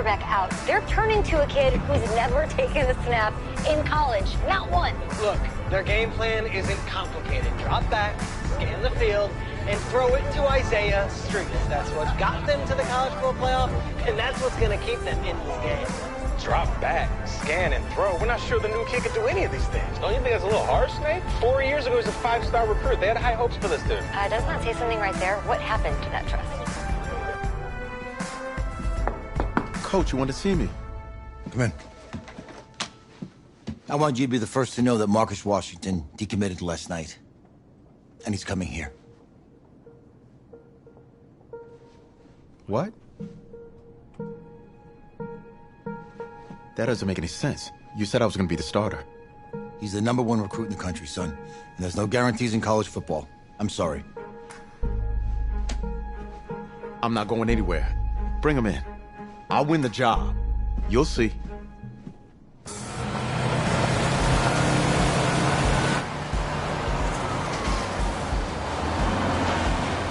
quarterback out. They're turning to a kid who's never taken a snap in college. Not one. Look, their game plan isn't complicated. Drop back, scan the field, and throw it to Isaiah Street. That's what got them to the college football playoff, and that's what's going to keep them in this game. Drop back, scan, and throw. We're not sure the new kid can do any of these things. Don't you think that's a little harsh, Nate? 4 years ago, he was a 5-star recruit. They had high hopes for this dude. Does not say something right there. What happened to that trust? Coach, you want to see me? Come in. I want you to be the first to know that Marcus Washington decommitted last night. And he's coming here. What? That doesn't make any sense. You said I was going to be the starter. He's the #1 recruit in the country, son. And there's no guarantees in college football. I'm sorry. I'm not going anywhere. Bring him in. I'll win the job. You'll see.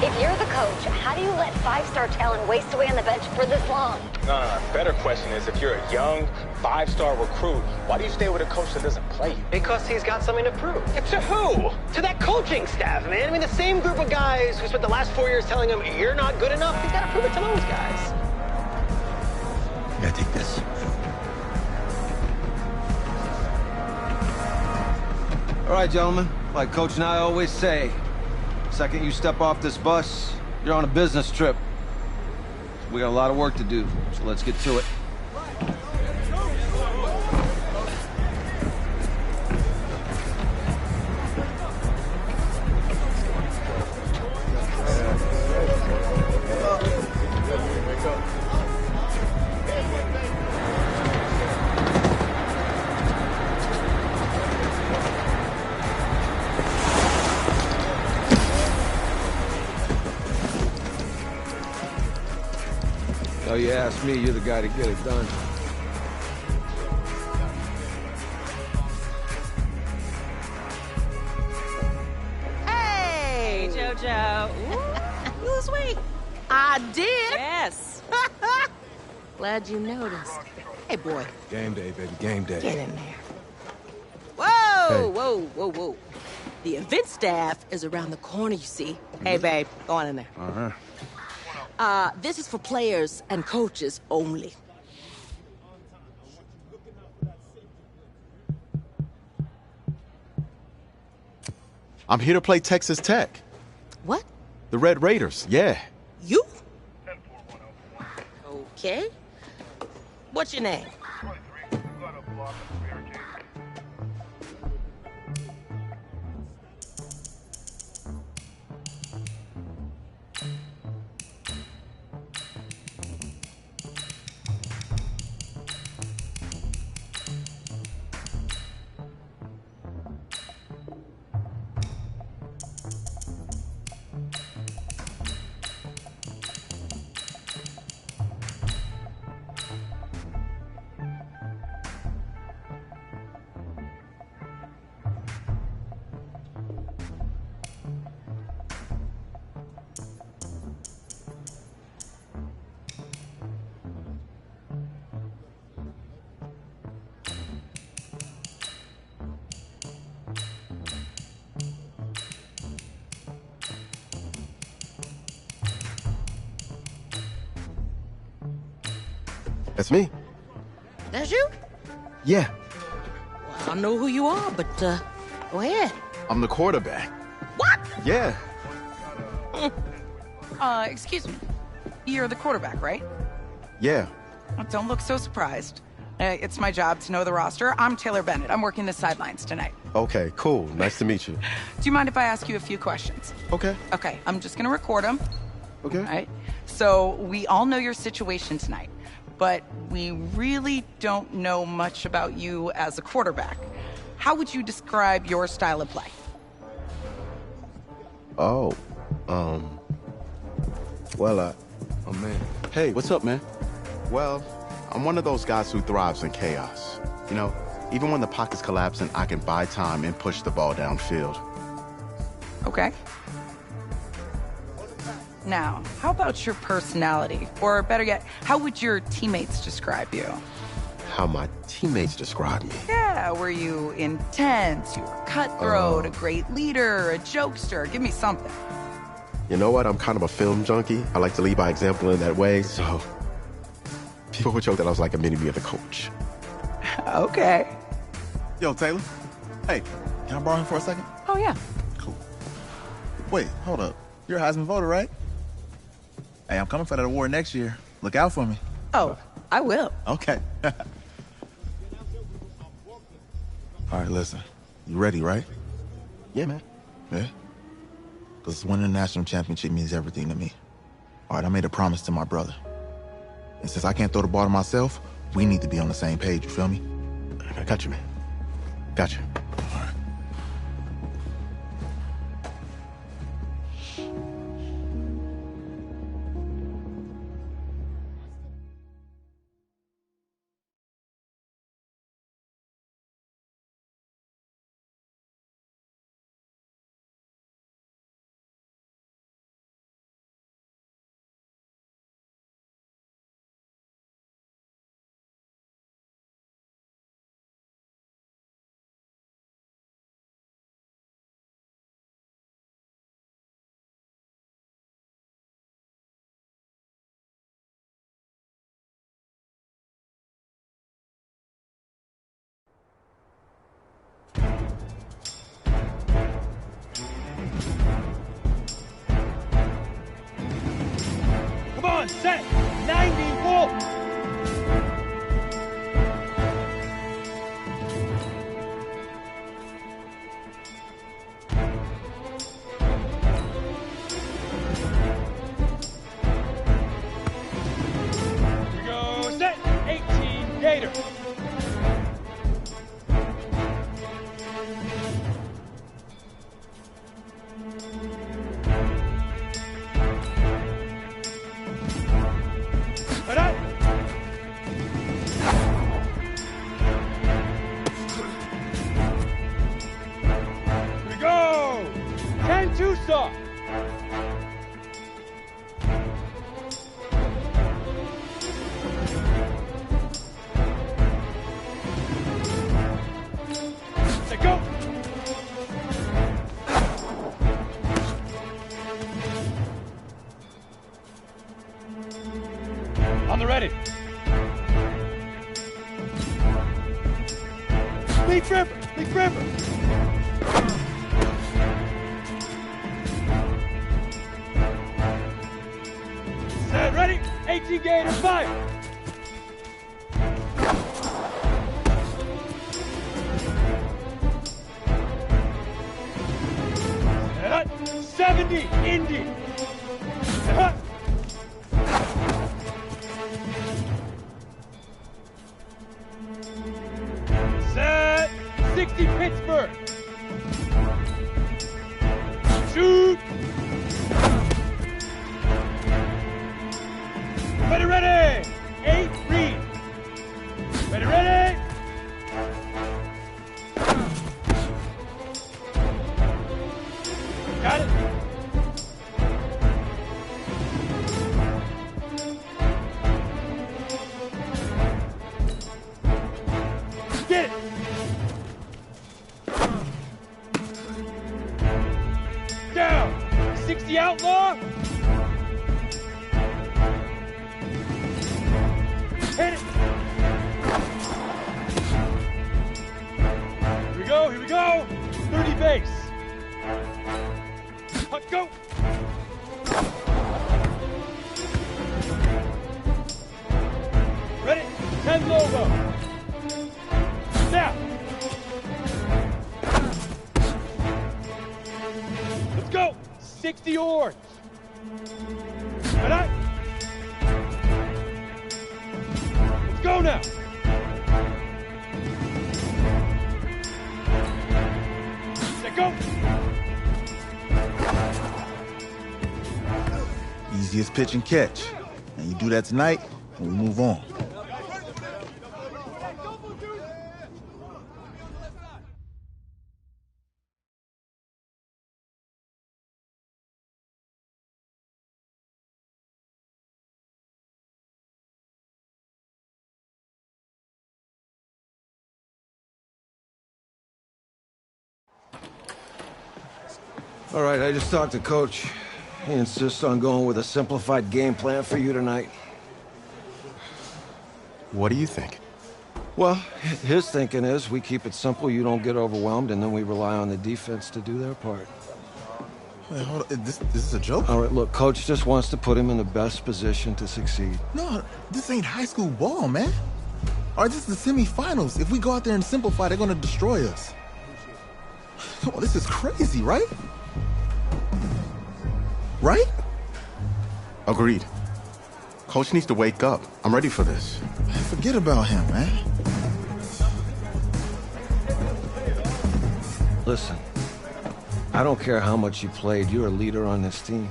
If you're the coach, how do you let 5-star talent waste away on the bench for this long? No. Better question is, if you're a young 5-star recruit, why do you stay with a coach that doesn't play you? Because he's got something to prove. To who? To that coaching staff, man. I mean, the same group of guys who spent the last 4 years telling him, you're not good enough, he's got to prove it to those guys. Yeah, take this. All right, gentlemen. Like Coach and I always say, second you step off this bus, you're on a business trip. We got a lot of work to do, so let's get to it. Oh, you ask me, you're the guy to get it done. Hey, JoJo. You lose weight. I did. Yes. Glad you noticed. Hey, boy. Game day, baby, game day. Get in there. Whoa, Hey. whoa. The event staff is around the corner, you see. Hey, babe, go on in there. Uh-huh. This is for players and coaches only. I'm here to play Texas Tech. What? The Red Raiders, yeah. You? Okay. What's your name? That's me. That's you? Yeah, Well, I don't know who you are, but, go ahead. I'm the quarterback. What? Yeah. Excuse me. You're the quarterback, right? Yeah. Don't look so surprised. It's my job to know the roster. I'm Taylor Bennett. I'm working the sidelines tonight. Okay, cool. Nice to meet you. Do you mind if I ask you a few questions? Okay. Okay, I'm just gonna record them. Okay. All right? So, we all know your situation tonight, but we really don't know much about you as a quarterback. How would you describe your style of play? Oh, well, Oh, man. hey, what's up, man? Well, I'm one of those guys who thrives in chaos. You know, even when the pocket's collapsing, I can buy time and push the ball downfield. Okay. Now, how about your personality? Or better yet, how would your teammates describe you? How my teammates describe me. Yeah, were you intense? You were cutthroat, a great leader, a jokester? Give me something. You know what? I'm kind of a film junkie. I like to lead by example in that way, so people would joke that I was like a mini-me of the coach. Okay. Yo, Taylor. Hey, can I borrow him for a second? Oh, yeah. Cool. Wait, hold up. You're a Heisman voter, right? Hey, I'm coming for that award next year. Look out for me. Oh, I will. Okay. All right, listen. You ready, right? Yeah, man. Yeah? Because winning the national championship means everything to me. All right, I made a promise to my brother. And since I can't throw the ball to myself, we need to be on the same page, you feel me? I got you, man. Got you. All right. Come on, set! 90 volt! Here we go, set! 18 Gator! Here we go! 10 Tucson! Let go! On the ready. Leap river! Leap river! Set, ready? 18 Gator, fire! Set, 70 Indy! Set. Set, 60 Pittsburgh! Shoot! Ready, ready! 8 Reed! Ready, ready! Got it! Get it! Down! 60 Outlaw! Hit it! Here we go! 30 base! Let's go! Ready? 10 Lobo! Now! Let's go! 60 Orange! Ready? Let's go now! Let go! Easiest pitch and catch. And you do that tonight, and we move on. All right, I just talked to Coach. He insists on going with a simplified game plan for you tonight. What do you think? Well, his thinking is we keep it simple, you don't get overwhelmed, and then we rely on the defense to do their part. Wait, hold on. This is a joke? All right, look, Coach just wants to put him in the best position to succeed. No, this ain't high school ball, man. All right, this is the semifinals. If we go out there and simplify, they're gonna destroy us. Come on, this is crazy, right? Right? Agreed. Coach needs to wake up. I'm ready for this. Man, forget about him, man. Listen, I don't care how much you played, you're a leader on this team.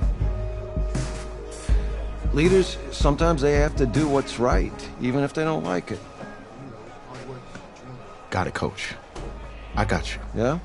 Leaders, sometimes they have to do what's right, even if they don't like it. Got it, Coach. I got you. Yeah?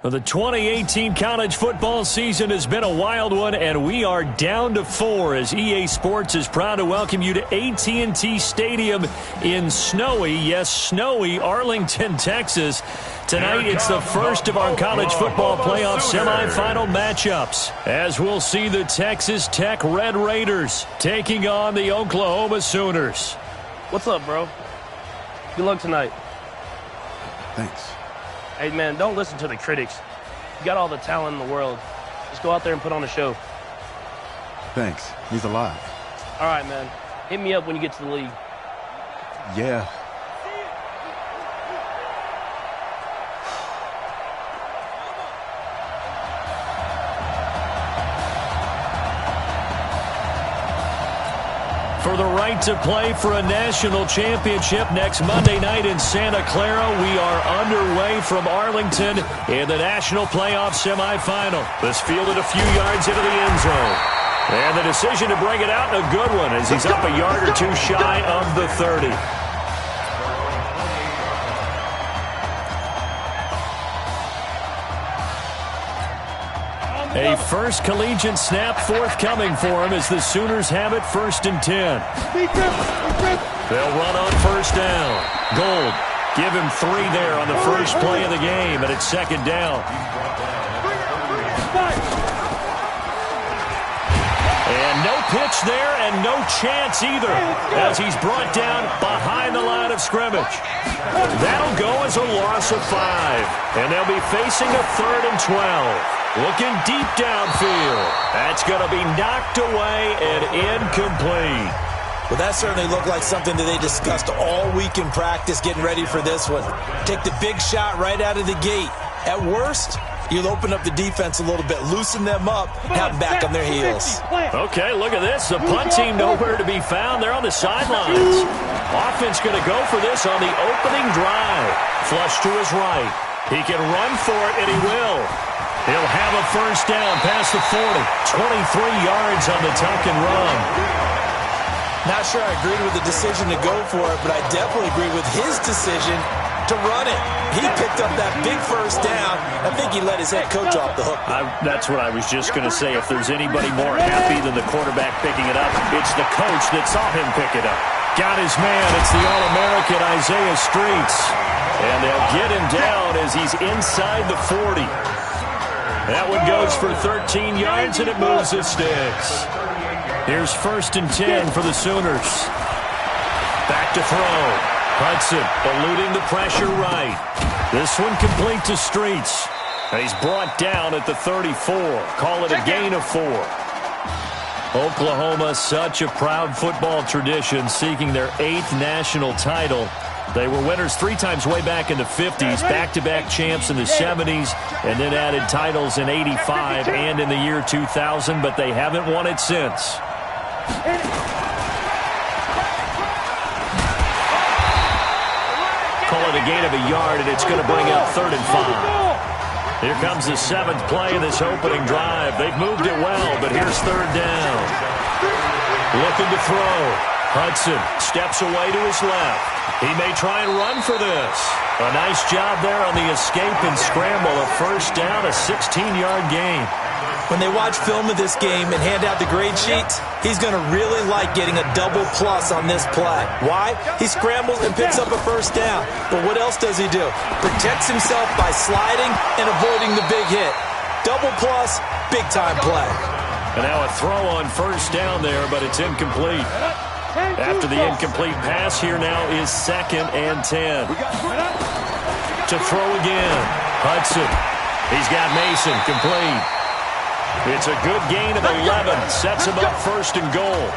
Well, the 2018 college football season has been a wild one, and we are down to 4 as EA Sports is proud to welcome you to AT&T Stadium in snowy, yes, snowy Arlington, Texas. Tonight, it's the first of our college football playoff semifinal matchups, as we'll see the Texas Tech Red Raiders taking on the Oklahoma Sooners. What's up, bro? Good luck tonight. Thanks. Hey, man, don't listen to the critics. You got all the talent in the world. Just go out there and put on a show. Thanks. He's alive. All right, man. Hit me up when you get to the league. Yeah. For the right to play for a national championship next Monday night in Santa Clara, we are underway from Arlington in the national playoff semifinal. This fielded a few yards into the end zone. And the decision to bring it out, a good one, as he's up a yard or two shy of the 30. A first collegiate snap forthcoming for him as the Sooners have it 1st and 10. They'll run on 1st down. Gold, give him 3 there on the first play of the game, and it's 2nd down. And no pitch there and no chance either as he's brought down behind the line of scrimmage. That'll go as a loss of 5, and they'll be facing a 3rd and 12. Looking deep downfield. That's going to be knocked away and incomplete. Well, that certainly looked like something that they discussed all week in practice, getting ready for this one. Take the big shot right out of the gate. At worst, you'll open up the defense a little bit, loosen them up, have them back on their heels. Okay, look at this. The punt team nowhere to be found. They're on the sidelines. Offense going to go for this on the opening drive. Flush to his right. He can run for it, and he will. He'll have a 1st down past the 40. 23 yards on the tuck and run. Not sure I agreed with the decision to go for it, but I definitely agree with his decision to run it. He picked up that big 1st down. I think he let his head coach off the hook. That's what I was just going to say. If there's anybody more happy than the quarterback picking it up, it's the coach that saw him pick it up. Got his man. It's the All-American Isaiah Streets. And they'll get him down as he's inside the 40. That one goes for 13 yards, and it moves the sticks. Here's 1st and 10 for the Sooners. Back to throw. Hudson eluding the pressure right. This one complete to Streets. And he's brought down at the 34. Call it a gain of 4. Oklahoma, such a proud football tradition, seeking their 8th national title. They were winners 3 times way back in the 50s, back-to-back champs in the 70s, and then added titles in 85 and in the year 2000, but they haven't won it since. Call it a gain of a yard, and it's going to bring up 3rd and 5. Here comes the 7th play of this opening drive. They've moved it well, but here's 3rd down. Looking to throw. Hudson steps away to his left. He may try and run for this. A nice job there on the escape and scramble. A 1st down, a 16-yard gain. When they watch film of this game and hand out the grade sheets, he's going to really like getting a double plus on this play. Why? He scrambles and picks up a 1st down. But what else does he do? Protects himself by sliding and avoiding the big hit. Double plus, big-time play. And now a throw on 1st down there, but it's incomplete. After the incomplete pass, here now is 2nd and 10. To throw again. Hudson. He's got Mason complete. It's a good gain of 11. Sets him up 1st and goal.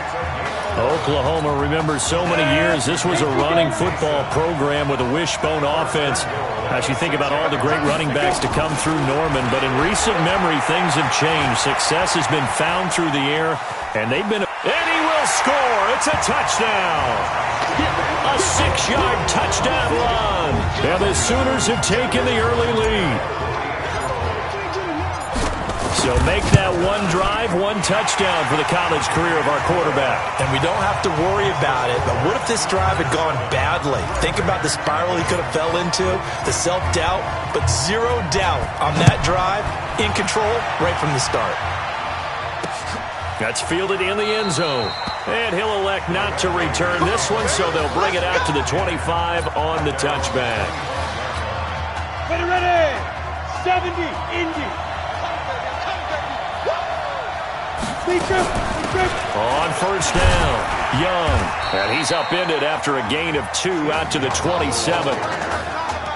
Oklahoma remembers so many years. This was a running football program with a wishbone offense. As you think about all the great running backs to come through Norman, but in recent memory, things have changed. Success has been found through the air, and they've been... And he will score! It's a touchdown! A 6-yard touchdown run! And the Sooners have taken the early lead. So make that one drive, one touchdown for the college career of our quarterback. And we don't have to worry about it, but what if this drive had gone badly? Think about the spiral he could have fell into, the self-doubt, but 0 doubt on that drive, in control right from the start. That's fielded in the end zone. And he'll elect not to return this one, so they'll bring it out to the 25 on the touchback. Ready, 70, Indy. On 1st down, Young. And he's upended after a gain of 2 out to the 27.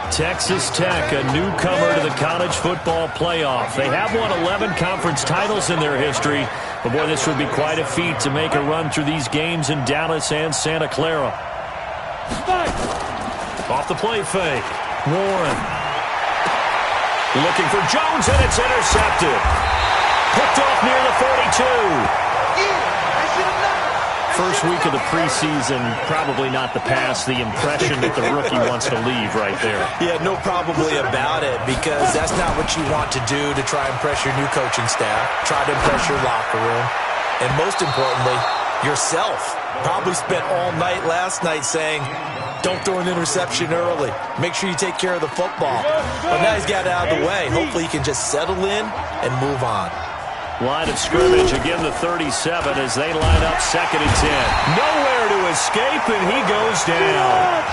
Texas Tech, a newcomer to the college football playoff. They have won 11 conference titles in their history. But, boy, this would be quite a feat to make a run through these games in Dallas and Santa Clara. Off the play fake. Warren. Looking for Jones, and it's intercepted. Picked off near the 42. First week of the preseason, probably not the pass, the impression that the rookie wants to leave right there. Yeah, no probably about it, because that's not what you want to do to try and impress your new coaching staff, try to impress your locker room, and most importantly, yourself. Probably spent all night last night saying, don't throw an interception early. Make sure you take care of the football. But now he's got it out of the way. Hopefully he can just settle in and move on. Line of scrimmage, again the 37 as they line up 2nd and 10. Nowhere to escape, and he goes down.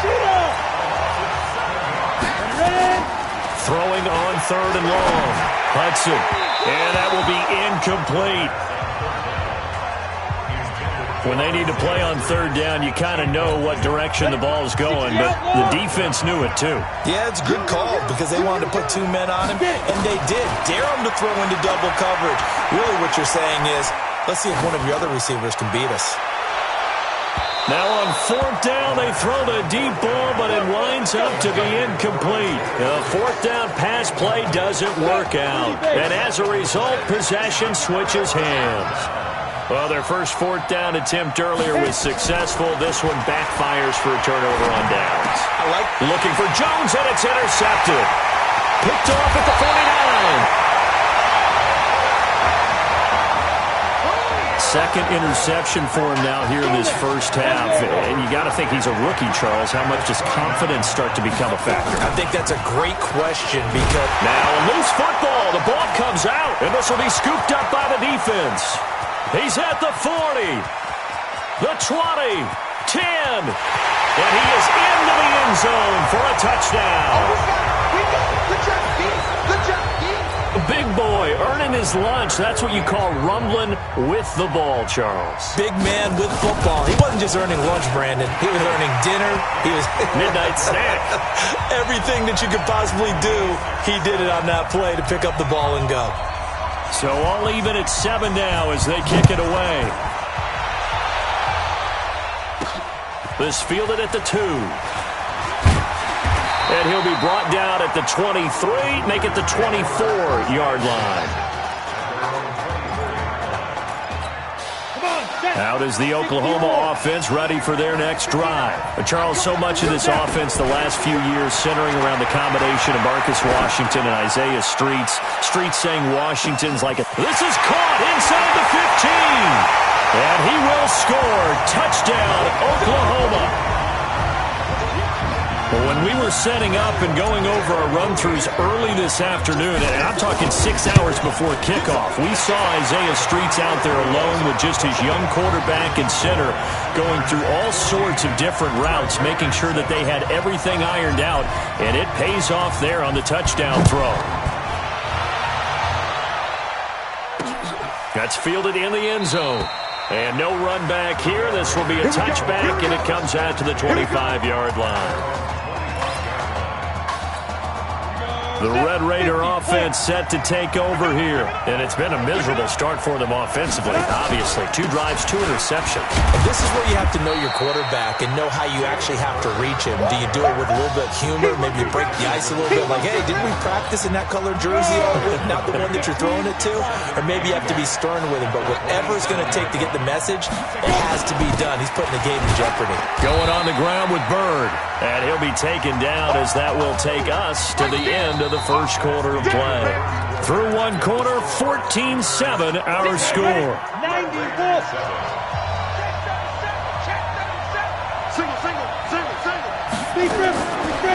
Throwing on 3rd and long. Hudson, and that will be incomplete. When they need to play on 3rd down, you kind of know what direction the ball's going, but the defense knew it too. Yeah, it's a good call because they wanted to put 2 men on him, and they did. Dare him to throw into double coverage. Really what you're saying is, let's see if one of your other receivers can beat us. Now on 4th down, they throw the deep ball, but it winds up to be incomplete. The 4th down pass play doesn't work out, and as a result, possession switches hands. Well, their first 4th down attempt earlier was successful. This one backfires for a turnover on downs. Looking for Jones, and it's intercepted. Picked off at the 49. Second interception for him now here in this first half. And you got to think he's a rookie, Charles. How much does confidence start to become a factor? I think that's a great question because... Now a loose football. The ball comes out, and this will be scooped up by the defense. He's at the 40, the 20, 10, and he is into the end zone for a touchdown. Good job, Big boy earning his lunch. That's what you call rumbling with the ball, Charles. Big man with football. He wasn't just earning lunch, Brandon. He was earning dinner. He was midnight snack. Everything that you could possibly do, he did it on that play to pick up the ball and go. So all even at 7 now as they kick it away. This fielded at the 2. And he'll be brought down at the 23, make it the 24-yard line. Out is the Oklahoma offense ready for their next drive. But Charles, so much of this offense the last few years centering around the combination of Marcus Washington and Isaiah Streets. Streets saying Washington's like a... This is caught inside the 15. And he will score. Touchdown, Oklahoma. Well, when we were setting up and going over our run-throughs early this afternoon, and I'm talking 6 hours before kickoff, we saw Isaiah Streets out there alone with just his young quarterback and center going through all sorts of different routes, making sure that they had everything ironed out, and it pays off there on the touchdown throw. That's fielded in the end zone. And no run back here. This will be a touchback, and it comes out to the 25-yard line. The Red Raider offense set to take over here. And it's been a miserable start for them offensively, obviously. 2 drives, 2 interceptions. And this is where you have to know your quarterback and know how you actually have to reach him. Do you do it with a little bit of humor? Maybe you break the ice a little bit. Like, hey, didn't we practice in that colored jersey all week? Not the one that you're throwing it to? Or maybe you have to be stern with him. But whatever it's going to take to get the message, it has to be done. He's putting the game in jeopardy. Going on the ground with Bird. And he'll be taken down as that will take us to the end of the first quarter of play. Through one quarter, 14-7 our score. 94.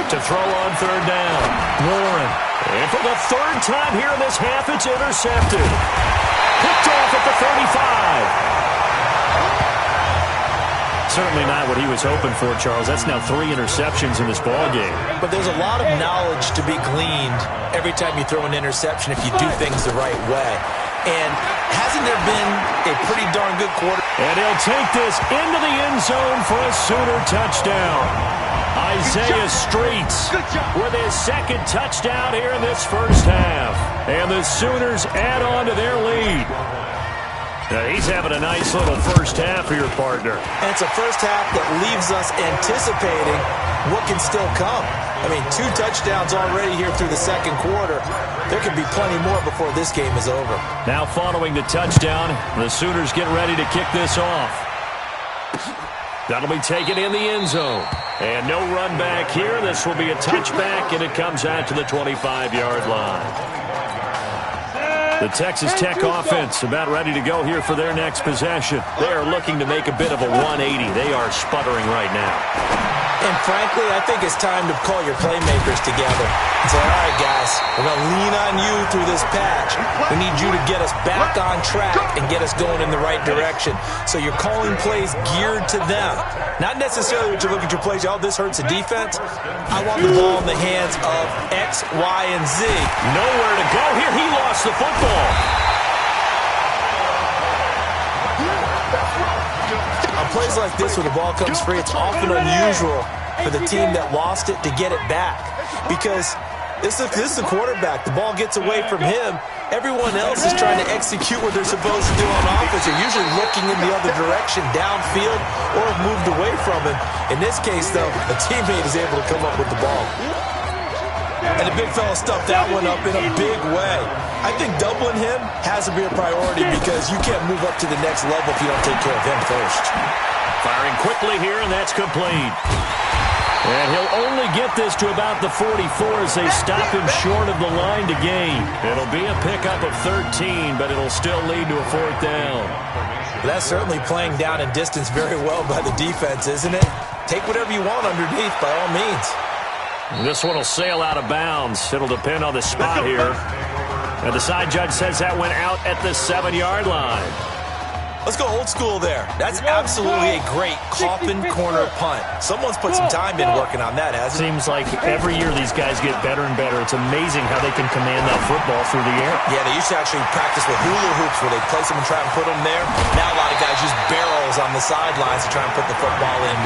To throw on third down. Warren. And for the third time here in this half, it's intercepted. Picked off at the 35. Certainly not what he was hoping for, Charles. That's now 3 interceptions in this ballgame. But there's a lot of knowledge to be gleaned every time you throw an interception if you do things the right way. And hasn't there been a pretty darn good quarter? And he'll take this into the end zone for a Sooner touchdown. Isaiah Streets with his second touchdown here in this first half. And the Sooners add on to their lead. Now he's having a nice little first half for your partner. And it's a first half that leaves us anticipating what can still come. I mean, 2 touchdowns already here through the second quarter. There could be plenty more before this game is over. Now following the touchdown, the Sooners get ready to kick this off. That'll be taken in the end zone. And no run back here. This will be a touchback, and it comes out to the 25-yard line. The Texas Tech offense about ready to go here for their next possession. They are looking to make a bit of a 180. They are sputtering right now. And frankly, I think it's time to call your playmakers together and say, all right, guys, we're going to lean on you through this patch. We need you to get us back on track and get us going in the right direction. So you're calling plays geared to them. Not necessarily what you look at your plays, oh, this hurts the defense. I want the ball in the hands of X, Y, and Z. Nowhere to go here. He lost the football. On plays like this where the ball comes free, it's often unusual for the team that lost it to get it back. Because this is the quarterback. The ball gets away from him. Everyone else is trying to execute what they're supposed to do on offense. They're usually looking in the other direction, downfield, or have moved away from him. In this case, though, a teammate is able to come up with the ball. And the big fella stuffed that one up in a big way. I think doubling him has to be a priority because you can't move up to the next level if you don't take care of him first. Firing quickly here, and that's complete. And he'll only get this to about the 44 as they stop him short of the line to gain. It'll be a pickup of 13, but it'll still lead to a 4th down. That's certainly playing down in distance very well by the defense, isn't it? Take whatever you want underneath, by all means. This one will sail out of bounds. It'll depend on the spot here. And the side judge says that went out at the 7-yard line. Let's go old school there. That's absolutely a great coffin corner punt. Someone's put some time in working on that, hasn't it? Seems like every year these guys get better and better. It's amazing how they can command that football through the air. Yeah, they used to actually practice with hula hoops where they place them and try and put them there. Now a lot of guys use barrels on the sidelines to try and put the football in.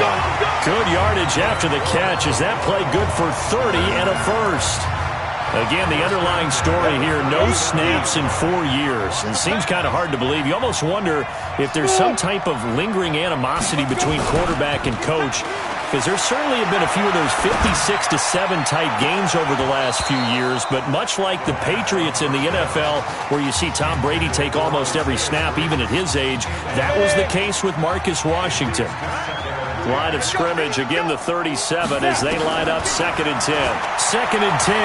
Good yardage after the catch. Is that play good for 30 and a first? Again, the underlying story here, no snaps in 4 years. It seems kind of hard to believe. You almost wonder if there's some type of lingering animosity between quarterback and coach. because there certainly have been a few of those 56-7 type games over the last few years, but much like the Patriots in the NFL, where you see Tom Brady take almost every snap, even at his age, that was the case with Marcus Washington. Line of scrimmage, again the 37 as they line up 2nd and 10. 2nd and 10.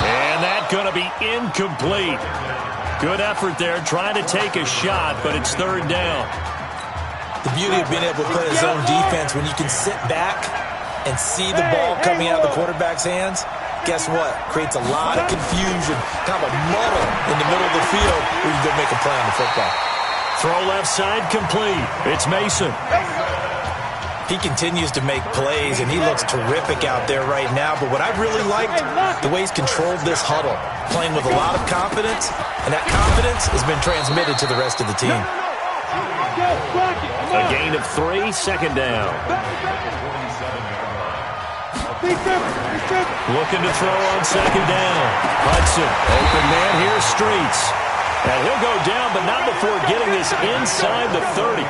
And that's going to be incomplete. Good effort there, trying to take a shot, but it's 3rd down. The beauty of being able to play a zone defense, when you can sit back and see the ball coming out of the quarterback's hands, guess what? Creates a lot of confusion, kind of a muddle in the middle of the field where you go make a play on the football. Throw left side complete. It's Mason. He continues to make plays, and he looks terrific out there right now. But what I've really liked, the way he's controlled this huddle, playing with a lot of confidence, and that confidence has been transmitted to the rest of the team. A gain of 3, 2nd down. Looking to throw on 2nd down. Hudson, open man here, Streets. And he'll go down, but not before getting this inside the 30.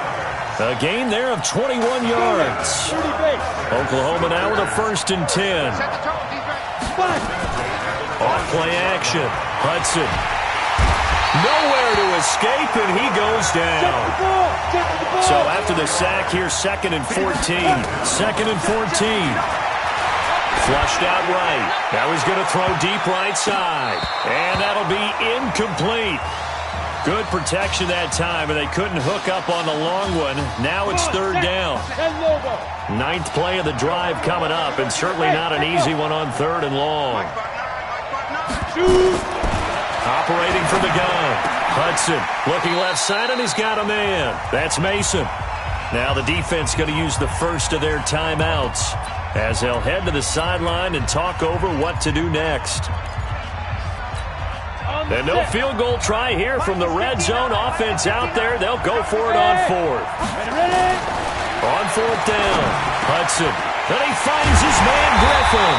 A gain there of 21 yards. Oklahoma now with a 1st and 10. Off play action. Hudson. Nowhere to escape, and he goes down. So after the sack here, 2nd and 14. 2nd and 14. Flushed out right. Now he's going to throw deep right side. And that'll be incomplete. Good protection that time, and they couldn't hook up on the long one. Now it's 3rd down. 9th play of the drive coming up, and certainly not an easy one on 3rd and long. Operating from the gun. Hudson looking left side, and he's got a man. That's Mason. Now the defense going to use the first of their timeouts as they'll head to the sideline and talk over what to do next. And no field goal try here from the red zone. Offense out there. They'll go for it on 4th. On 4th down. Hudson. And he finds his man Griffin.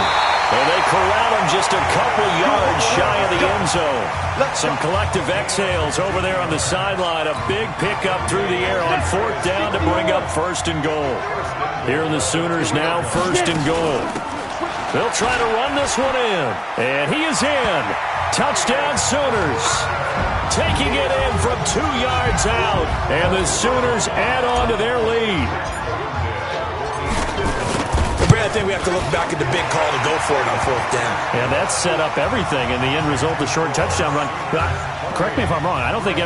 And they corral him just a couple yards shy of the end zone. Some collective exhales over there on the sideline. A big pickup through the air on 4th down to bring up 1st and goal. Here are the Sooners now 1st and goal. They'll try to run this one in. And he is in. Touchdown Sooners. Taking it in from 2 yards out. And the Sooners add on to their lead. I think we have to look back at the big call to go for it on 4th down. And that set up everything in the end result, the short touchdown run. Correct me if I'm wrong. I don't think